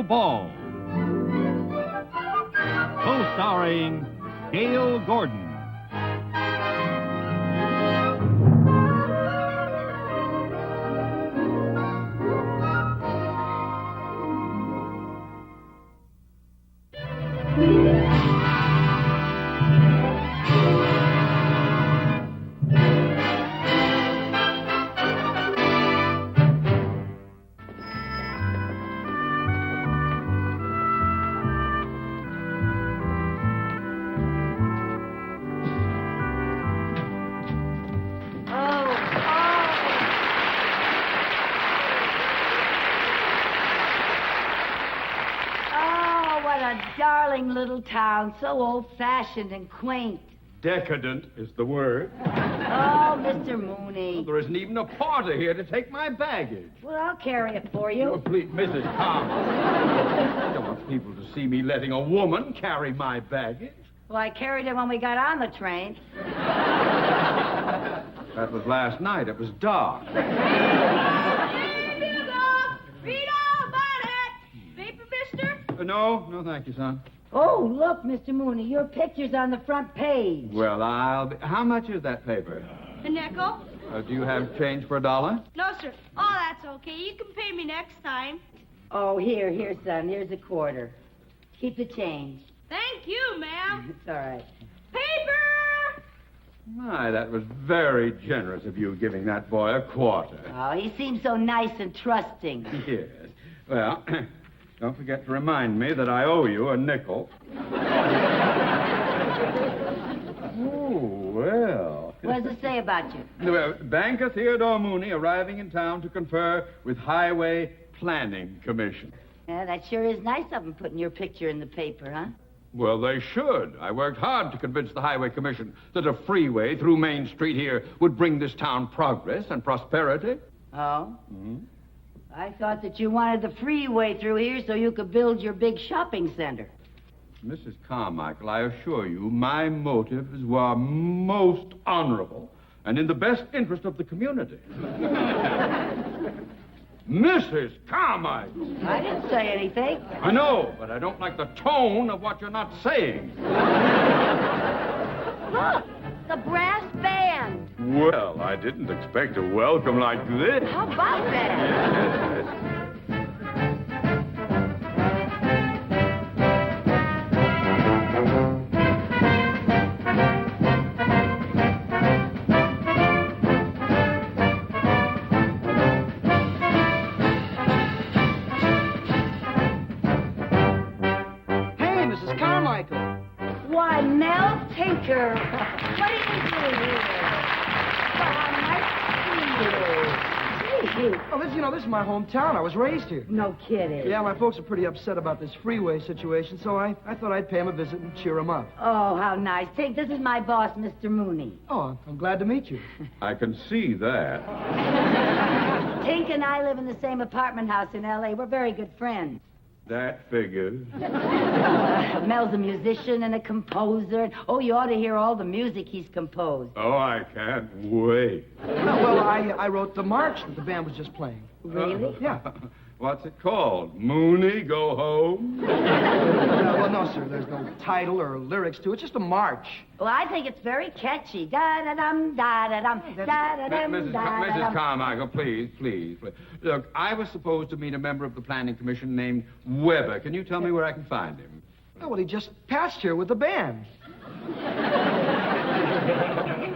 Animal Ball. Co-starring Gale Gordon. Darling little town, so old-fashioned and quaint. Decadent is the word. Oh, Mr. Mooney. Well, there isn't even a porter here to take my baggage. Well, I'll carry it for you. Oh, please, Mrs. Tom. I don't want people to see me letting a woman carry my baggage. Well, I carried it when we got on the train. That was last night. It was dark. No, thank you, son. Oh, look, Mr. Mooney, your picture's on the front page. Well, how much is that paper? A nickel? Do you have change for $1? No, sir. Oh, that's okay. You can pay me next time. Oh, here, son. Here's a quarter. Keep the change. Thank you, ma'am. It's all right. Paper! My, that was very generous of you giving that boy a quarter. Oh, he seems so nice and trusting. Yes. Well, don't forget to remind me that I owe you a nickel. Oh, well. What does it say about you? Well, Banker Theodore Mooney arriving in town to confer with Highway Planning Commission. Yeah, that sure is nice of them putting your picture in the paper, huh? Well, they should. I worked hard to convince the Highway Commission that a freeway through Main Street here would bring this town progress and prosperity. Oh? Mm-hmm. I thought that you wanted the freeway through here so you could build your big shopping center. Mrs. Carmichael, I assure you, my motives were most honorable and in the best interest of the community. Mrs. Carmichael! I didn't say anything. I know, but I don't like the tone of what you're not saying. Look, the brass band. Well, I didn't expect a welcome like this. How about that? Yes. Hey, Mrs. Carmichael. Why, Mel Tinker. What are you doing here? Well, how nice to see you. Oh, this is my hometown. I was raised here. No kidding. Yeah, my folks are pretty upset about this freeway situation, so I thought I'd pay them a visit and cheer them up. Oh, how nice. Tink, this is my boss, Mr. Mooney. Oh, I'm glad to meet you. I can see that. Tink and I live in the same apartment house in L.A. We're very good friends. That figures. Mel's a musician and a composer. Oh, you ought to hear all the music he's composed. Oh, I can't wait. Well, I wrote the march that the band was just playing. Really? Yeah. What's it called? Mooney, go home? Well, no, sir. There's no title or lyrics to it. It's just a march. Well, I think it's very catchy. Da-da-dum, da-da-dum, da-da-dum, Mrs. da-da-dum. Carmichael, please. Look, I was supposed to meet a member of the Planning Commission named Weber. Can you tell me where I can find him? Oh, well, he just passed here with the band.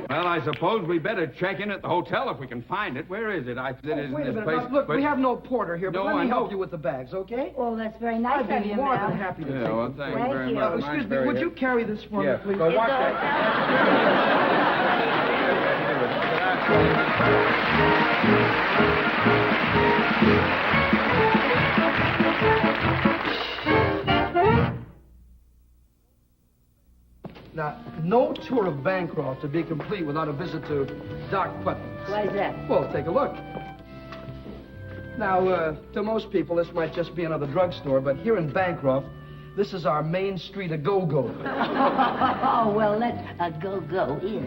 Well, I suppose we better check in at the hotel if we can find it. Where is it? Wait a minute. Now, look, we have no porter here, but No, let I me know. help you with the bags, okay? Oh, that's very nice I'd of be you, more Mel. than happy to Yeah, take well, it. thank you Thank very you. much. Excuse me, would you carry this for me, please? Well, It's watch all- that. Now, no tour of Bancroft to be complete without a visit to Doc Putnam's. Why is that? Well, take a look. Now, to most people, this might just be another drugstore, but here in Bancroft, this is our Main Street a-go-go. Oh, well, let's go in.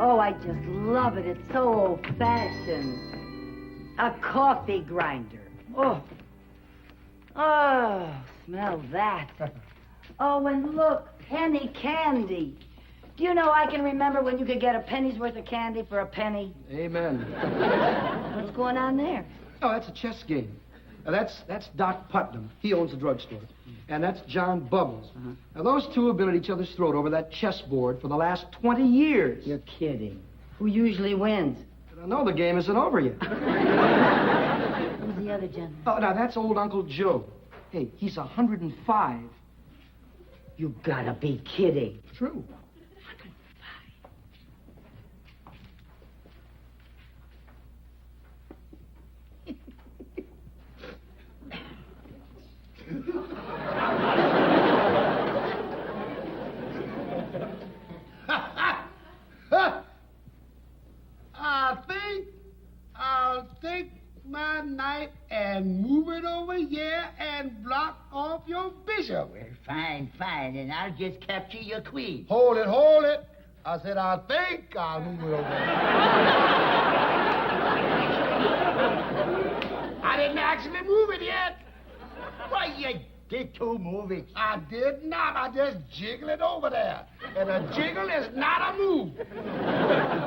Oh, I just love it. It's so old-fashioned. A coffee grinder. Oh. Oh, smell that. Oh, and look, penny candy. Do you know I can remember when you could get a penny's worth of candy for a penny? Amen. What's going on there? Oh, that's a chess game. That's Doc Putnam. He owns the drugstore. And that's John Bubbles. Now, those two have been at each other's throat over that chessboard for the last 20 years. You're kidding. Who usually wins? I know the game isn't over yet. Who's the other gentleman? Oh, now, that's old Uncle Joe. Hey, he's 105. You gotta be kidding. True. I'll take my knife and move it over here and block off your bishop. Well, fine, and I'll just capture your queen. Hold it. I said, I think I'll move it over. I didn't actually move it yet. Why, you did to move it. I did not. I just jiggle it over there. And a jiggle is not a move.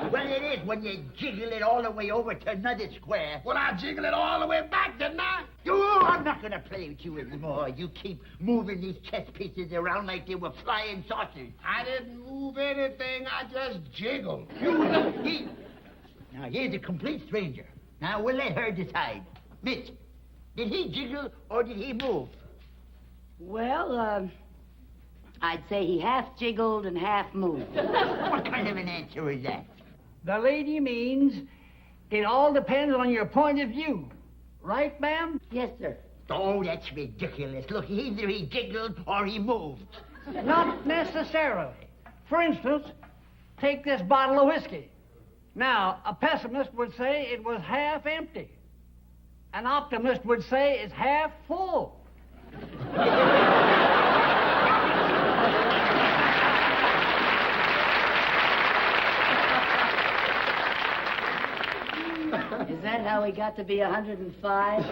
Well, it is when you jiggle it all the way over to another square. Well, I jiggle it all the way back, didn't I? I'm not going to play with you anymore. You keep moving these chess pieces around like they were flying saucers. I didn't move anything. I just jiggled. Now, here's a complete stranger. Now, we'll let her decide. Mitch, did he jiggle or did he move? Well, I'd say he half jiggled and half moved. What kind of an answer is that? The lady means it all depends on your point of view. Right, ma'am? Yes, sir. Oh, that's ridiculous. Look, either he jiggled or he moved. Not necessarily. For instance, take this bottle of whiskey. Now, a pessimist would say it was half empty. An optimist would say it's half full. Is that how he got to be 105?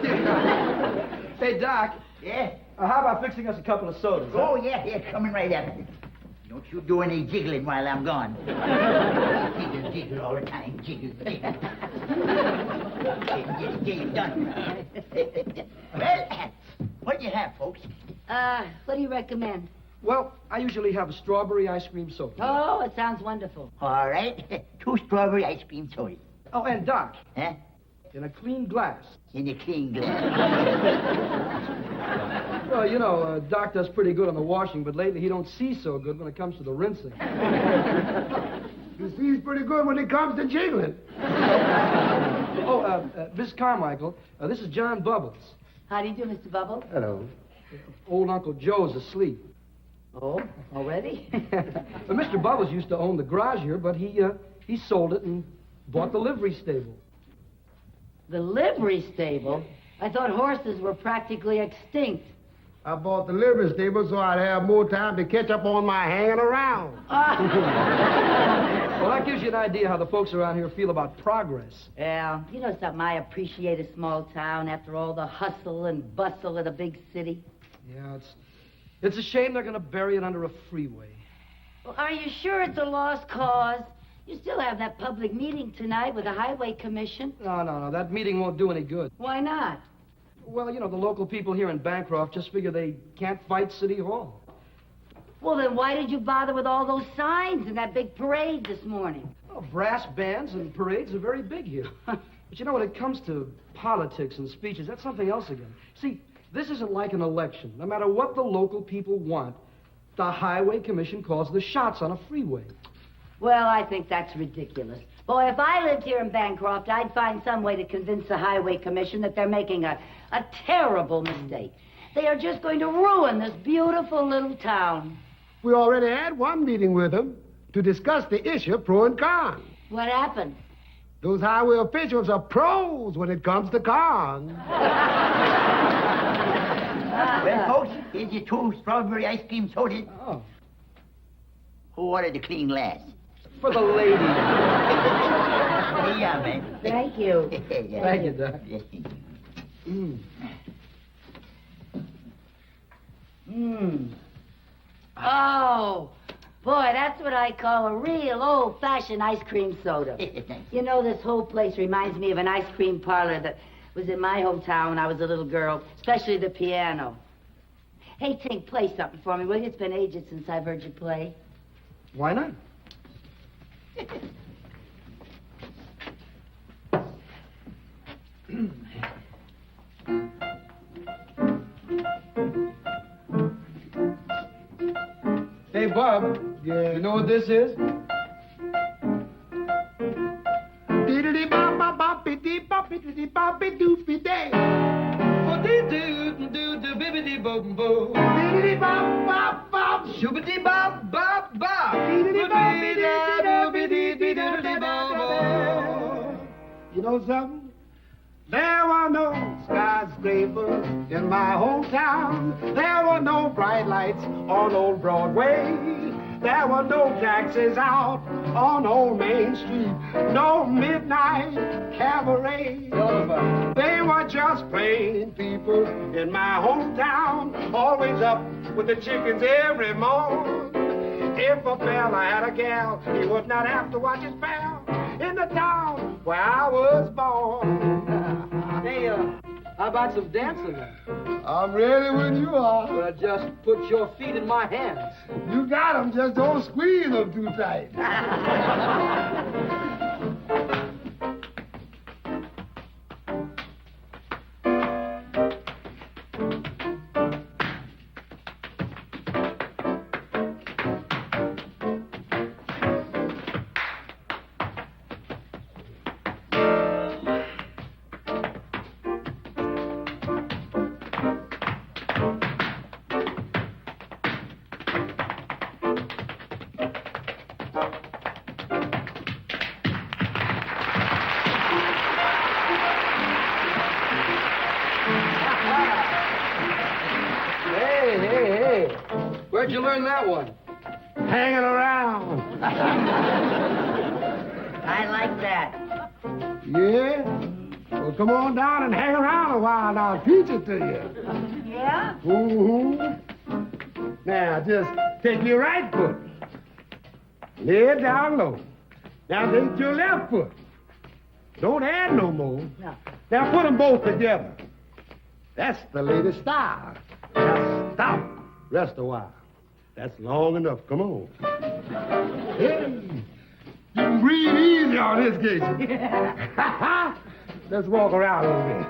Hey, Doc. Yeah? How about fixing us a couple of sodas? Oh, yeah, coming right up. Don't you do any jiggling while I'm gone. Jiggle all the time. Jiggle. Get done. Well, what do you have, folks? What do you recommend? Well, I usually have a strawberry ice cream soda. Oh, it sounds wonderful. All right. 2 strawberry ice cream sodas. Oh, and Doc, Huh? in a clean glass. In a clean glass. Well, you know, Doc does pretty good on the washing, but lately he don't see so good when it comes to the rinsing. He sees pretty good when it comes to jiggling. Miss Carmichael, this is John Bubbles. How do you do, Mr. Bubble? Hello. Old Uncle Joe's asleep. Oh, already? Mr. Bubbles used to own the garage here, but he sold it and bought the livery stable. The livery stable? I thought horses were practically extinct. I bought the livery stable so I'd have more time to catch up on my hanging around. Well, that gives you an idea how the folks around here feel about progress. Yeah, you know something, I appreciate a small town after all the hustle and bustle of the big city. Yeah, it's a shame they're going to bury it under a freeway. Well, are you sure it's a lost cause? You still have that public meeting tonight with the Highway Commission. No, that meeting won't do any good. Why not? Well, you know, the local people here in Bancroft just figure they can't fight City Hall. Well, then why did you bother with all those signs and that big parade this morning? Well, brass bands and parades are very big here. But you know, when it comes to politics and speeches, that's something else again. See, this isn't like an election. No matter what the local people want, the Highway Commission calls the shots on a freeway. Well, I think that's ridiculous. Boy, if I lived here in Bancroft, I'd find some way to convince the Highway Commission that they're making a terrible mistake. They are just going to ruin this beautiful little town. We already had one meeting with them to discuss the issue pro and con. What happened? Those highway officials are pros when it comes to cons. Well, folks, here's your 2 strawberry ice cream sodas. Oh, Who ordered the clean glass? for the lady. down, man. Thank you. Thank you, Doc. Oh, boy, that's what I call a real old-fashioned ice cream soda. You know, this whole place reminds me of an ice cream parlor that was in my hometown when I was a little girl, especially the piano. Hey, Tink, play something for me, will you? It's been ages since I've heard you play. Why not? Hey, Bob. Yeah. You know what this is? Diddly bop bop bop dee bop dee bop doopy day. Bibbidi boom boom. Diddly bop bop bop. Shoobity bop bop bop. Diddly bop You know something? There were no skyscrapers in my hometown. There were no bright lights on old Broadway. There were no taxis out on old Main Street. No midnight cabaret. They were just plain people in my hometown. Always up with the chickens every morning. If a fella had a gal, he would not have to watch his pal in the town where I was born. Hey, how about some dancing? I'm ready when you are. Well, just put your feet in my hands. You got 'em, just don't squeeze them too tight. Hey. Where'd you learn that one? Hanging around. I like that. Yeah? Well, come on down and hang around a while and I'll teach it to you. Yeah? Mm-hmm. Now, just take your right foot. Lay it down low. Now, take your left foot. Don't add no more. No. Now, put them both together. That's the latest style. Now, stop. Rest a while. That's long enough. Come on. Hey, you can breathe easy on this case. Let's walk around a little bit.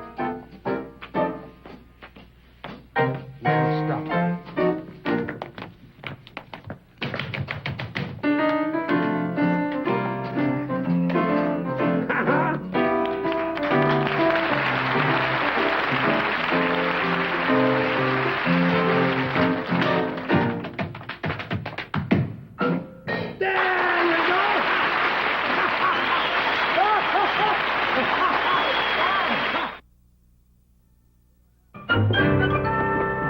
Now, stop.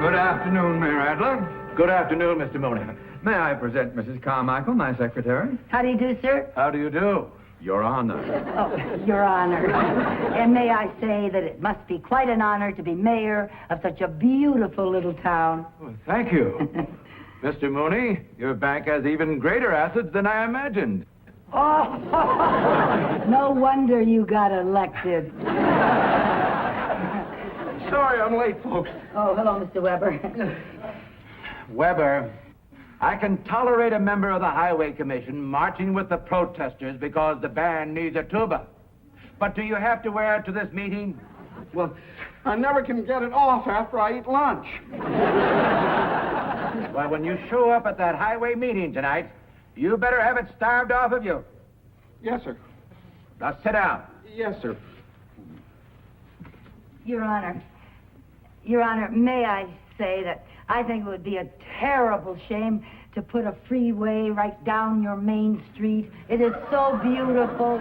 Good afternoon, Mayor Adler. Good afternoon, Mr. Mooney. May I present Mrs. Carmichael, my secretary? How do you do, sir? How do you do? Your Honor. Oh, Your Honor. And may I say that it must be quite an honor to be mayor of such a beautiful little town. Well, thank you. Mr. Mooney, your bank has even greater assets than I imagined. Oh, no wonder you got elected. Sorry I'm late, folks. Oh, hello, Mr. Weber. Weber, I can tolerate a member of the Highway Commission marching with the protesters because the band needs a tuba. But do you have to wear it to this meeting? Well, I never can get it off after I eat lunch. Well, when you show up at that highway meeting tonight, you better have it starved off of you. Yes, sir. Now sit down. Yes, sir. Your Honor, may I say that I think it would be a terrible shame to put a freeway right down your main street. It is so beautiful.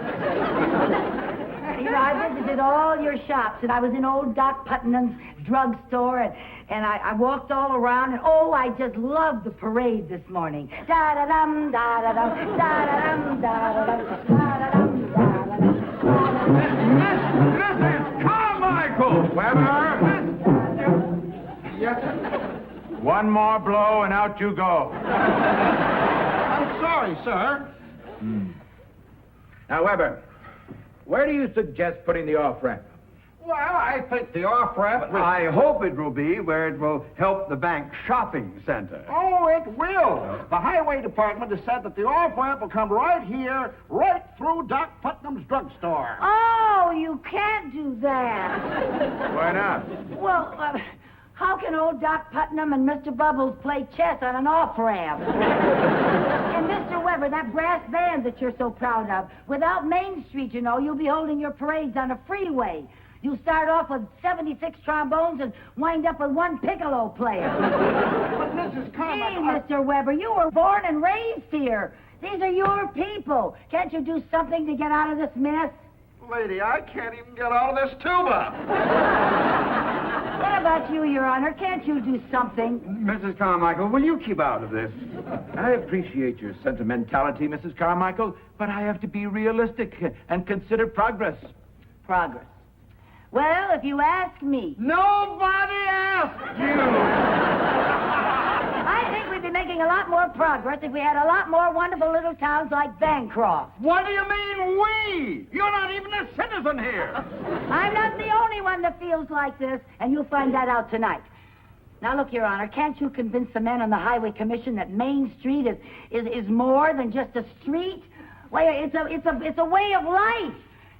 You know, I visited all your shops, and I was in old Doc Putnam's drugstore, and I walked all around, and oh, I just loved the parade this morning. Da-da-dum, da-da-dum, da-da-dum, da-da-dum, da-da-dum, da-da-dum. One more blow and out you go. I'm sorry, sir. Now, Weber, where do you suggest putting the off-ramp? Well, I think the off-ramp... I hope it will be where it will help the bank shopping center. Oh, it will. The highway department has said that the off-ramp will come right here, right through Doc Putnam's drugstore. Oh, you can't do that. Why not? Well, how can old Doc Putnam and Mr. Bubbles play chess on an off-ramp? And Mr. Weber, that brass band that you're so proud of, without Main Street, you know, you'll be holding your parades on a freeway. You start off with 76 trombones and wind up with one piccolo player. But Mrs. Carmichael... Hey, Mr. Weber, you were born and raised here. These are your people. Can't you do something to get out of this mess? Lady, I can't even get out of this tuba. What about you, Your Honor? Can't you do something? Mrs. Carmichael, will you keep out of this? I appreciate your sentimentality, Mrs. Carmichael, but I have to be realistic and consider progress. Progress. Well, if you ask me... Nobody asked you! I think we'd be making a lot more progress if we had a lot more wonderful little towns like Bancroft. What do you mean, we? You're not even a citizen here. I'm not the only one that feels like this, and you'll find that out tonight. Now, look, Your Honor, can't you convince the men on the Highway Commission that Main Street is more than just a street? Well, it's a way of life.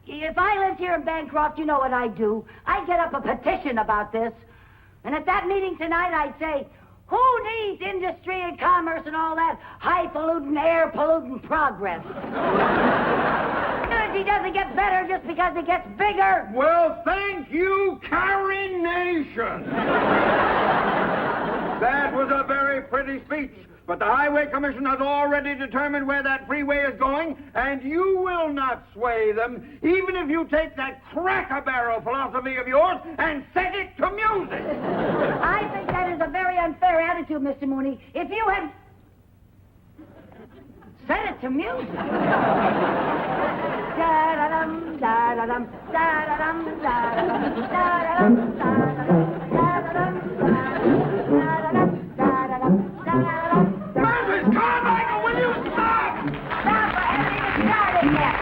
If I lived here in Bancroft, you know what I'd do. I'd get up a petition about this. And at that meeting tonight, I'd say, who needs industry and commerce and all that high-polluting, air-polluting progress? Energy doesn't get better just because it gets bigger. Well, thank you, Coronation. That was a very pretty speech. But the Highway Commission has already determined where that freeway is going, and you will not sway them, even if you take that cracker-barrel philosophy of yours and set it to music. I think that is a very unfair attitude, Mr. Mooney. If you had set it to music. Da-da-dum, da-da-dum, da-da-dum, da-da-dum, da-da-dum, da-da-dum, da-da-dum, da-da-dum, da-da-dum, da-da-dum. Mrs. Carmichael, will you stop? Stop, I haven't even started yet.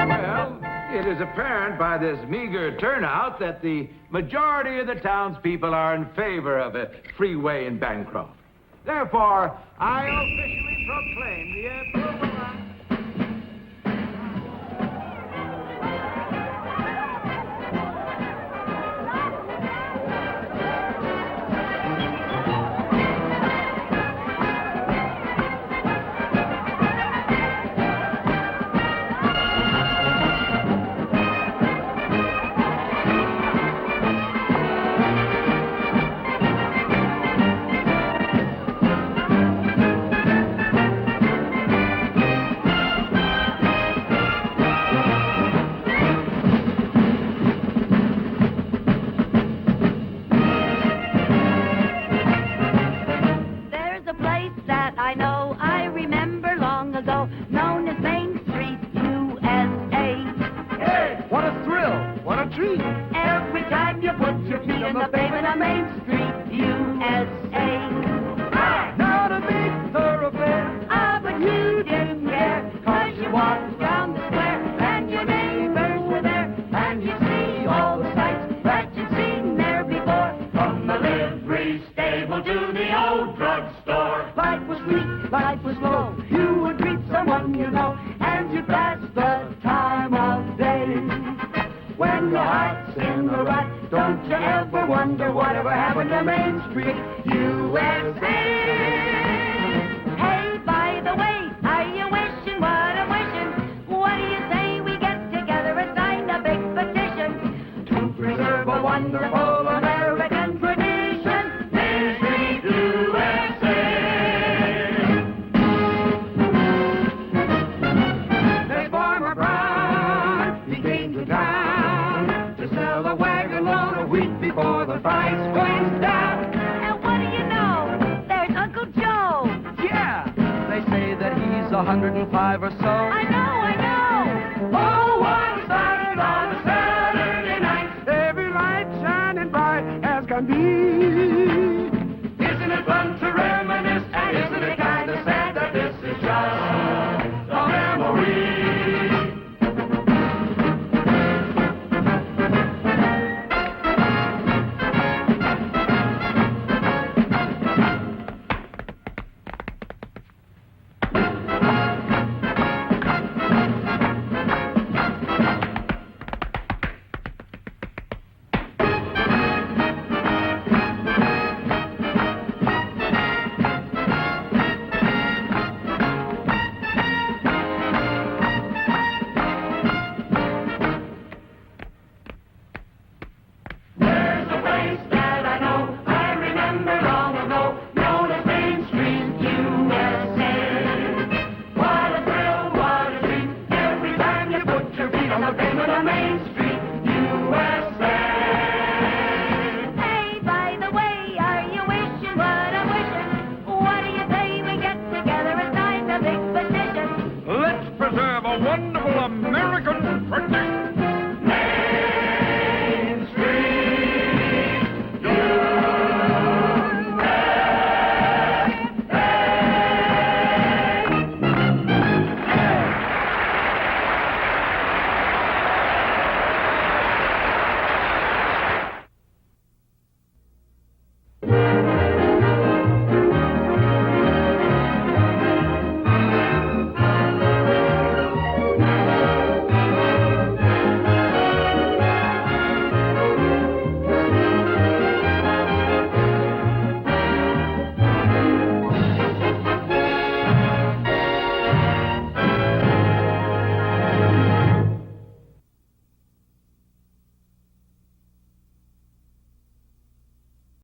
Well, it is apparent by this meager turnout that the majority of the townspeople are in favor of a freeway in Bancroft. Therefore, I officially proclaim the approval of... Every time you put your feet in the pavement on Main Street, USA. Not a big thoroughfare. Ah, but you didn't care, 'cause you walked down the square, and your neighbors were there, and you see all the sights that you've seen there before. From the livery stable to the old drugstore. Life was sweet, life was low. You would greet someone you know, and you'd pass the time of day. When your heart's in the rut, don't you ever wonder whatever happened to Main Street, USA. Hey, by the way, are you wishing what I'm wishing? What do you say we get together and sign a big petition to preserve a wonderful American tradition, Main Street, USA. There's Farmer Brown. He came to town to sell a wagon load of wheat before the price went down. And what do you know? There's Uncle Joe. Yeah, they say that he's 105 or so. I know. Oh, what